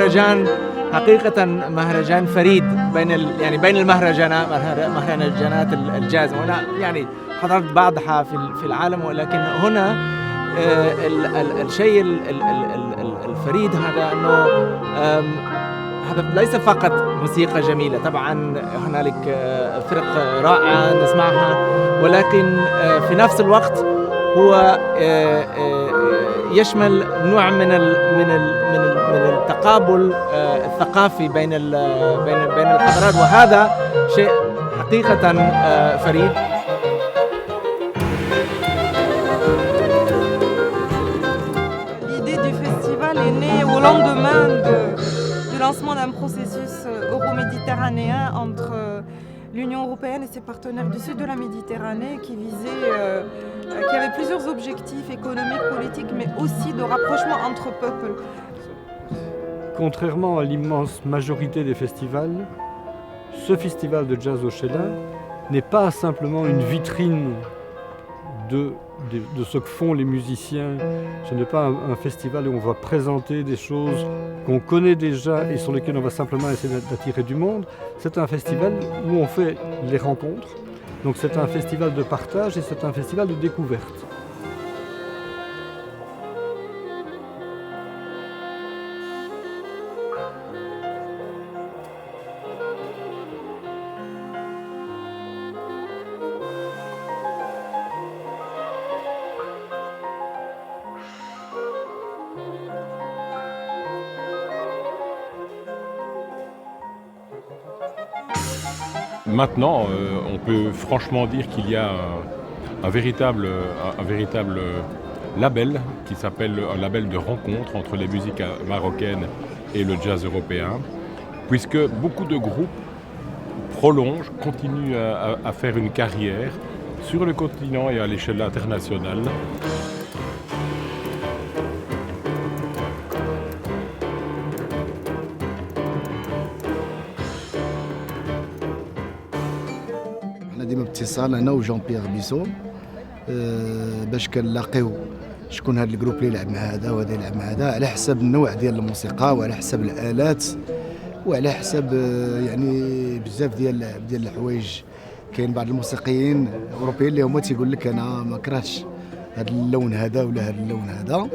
مهرجان حقيقة مهرجان فريد بين مهرجانات الجاز. وأنا يعني حضرت بعضها في العالم، ولكن هنا الشيء الفريد هذا أنه هذا ليس فقط موسيقى جميلة، طبعا هنالك فرق رائعة نسمعها، ولكن في نفس الوقت هو يشمل نوع من التقابل الثقافي بين الحضارات، وهذا شيء حقيقة فريد. L'idée du festival est née au lendemain du lancement d'un processus euro-méditerranéen entre l'Union européenne et ses partenaires du sud de la Méditerranée qui avait plusieurs objectifs économiques, politiques, mais aussi de rapprochement entre peuples. Contrairement à l'immense majorité des festivals, ce festival de jazz au Chélin n'est pas simplement une vitrine de ce que font les musiciens. Ce n'est pas un festival où on va présenter des choses qu'on connaît déjà et sur lesquelles on va simplement essayer d'attirer du monde. C'est un festival où on fait les rencontres. Donc c'est un festival de partage et c'est un festival de découverte. Maintenant, on peut franchement dire qu'il y a un véritable label qui s'appelle un label de rencontre entre les musiques marocaines et le jazz européen, puisque beaucoup de groupes prolongent, continuent à faire une carrière sur le continent et à l'échelle internationale. ديما باتصال انا وجون بيير بيسو باش كنلاقيو شكون هذا الجروب اللي يلعب مع هذا وهذا يلعب مع هذا على حسب النوع ديال الموسيقى وعلى حسب الآلات وعلى حسب يعني بزاف ديال الحوايج. كاين بعض الموسيقيين الاوروبيين اللي هما تيقول لك انا ما كرهتش هذا اللون هذا ولا هذا اللون هذا.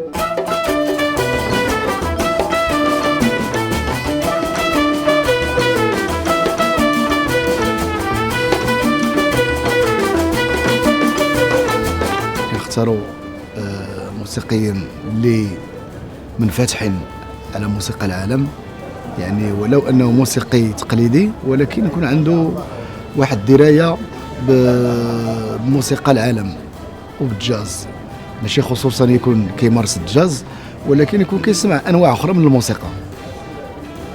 اختاروا موسيقيين اللي منفتحين على موسيقى العالم، يعني ولو انه موسيقي تقليدي ولكن يكون عنده واحد الدرايه بموسيقى العالم وبالجاز، ماشي خصوصا يكون كيمارس الجاز ولكن يكون كيسمع انواع اخرى من الموسيقى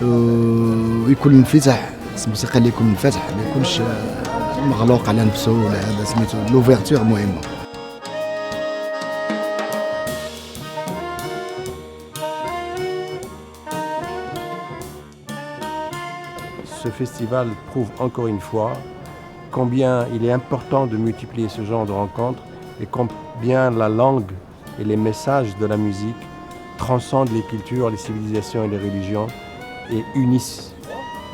ويكون منفتح. الموسيقى اللي يكون منفتح ما يكونش مغلوق على نفسه ولا هذا سميتو لوفيرتور مهمه. Ce festival prouve encore une fois combien il est important de multiplier ce genre de rencontres et combien la langue et les messages de la musique transcendent les cultures, les civilisations et les religions et unissent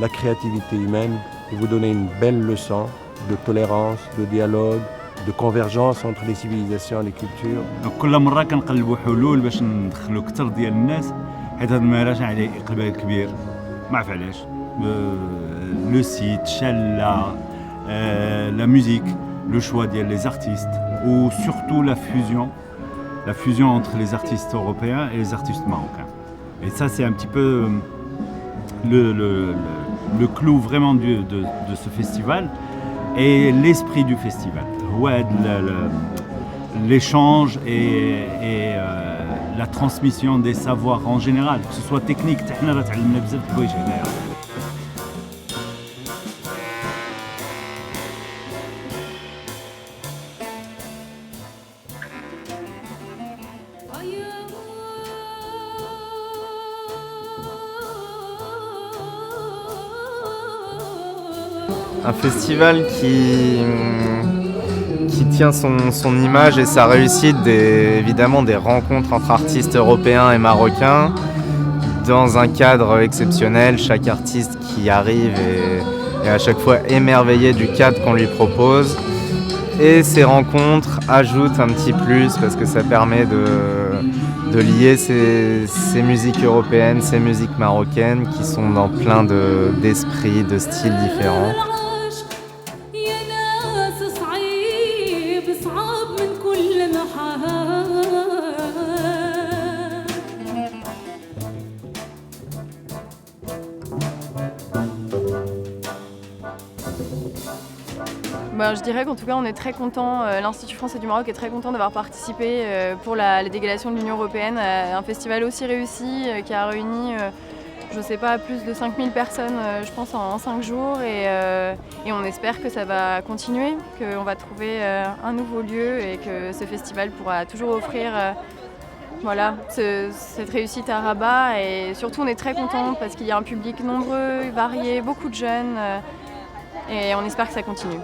la créativité humaine et vous donnent une belle leçon de tolérance, de dialogue, de convergence entre les civilisations et les cultures. كل مرة كنقلبوا حلول باش ندخلوا كثر ديال الناس حيت هذا المهرجان عليه إقبال كبير ما عرف علاش. Le site, Chella, la musique, le choix des artistes ou surtout la fusion entre les artistes européens et les artistes marocains. Et ça c'est un petit peu le clou vraiment de ce festival et l'esprit du festival. Ouais, l'échange et la transmission des savoirs en général, que ce soit technique. Un festival qui tient son image et sa réussite évidemment des rencontres entre artistes européens et marocains, dans un cadre exceptionnel. Chaque artiste qui arrive est à chaque fois émerveillé du cadre qu'on lui propose. Et ces rencontres ajoutent un petit plus parce que ça permet de lier ces musiques européennes, ces musiques marocaines qui sont dans plein d'esprits, de styles différents. Je dirais qu'en tout cas on est très content, l'Institut français du Maroc est très content d'avoir participé pour la délégation de l'Union européenne à un festival aussi réussi qui a réuni, je ne sais pas, plus de 5000 personnes je pense en 5 jours et on espère que ça va continuer, qu'on va trouver un nouveau lieu et que ce festival pourra toujours offrir cette réussite à Rabat et surtout on est très content parce qu'il y a un public nombreux, varié, beaucoup de jeunes et on espère que ça continue.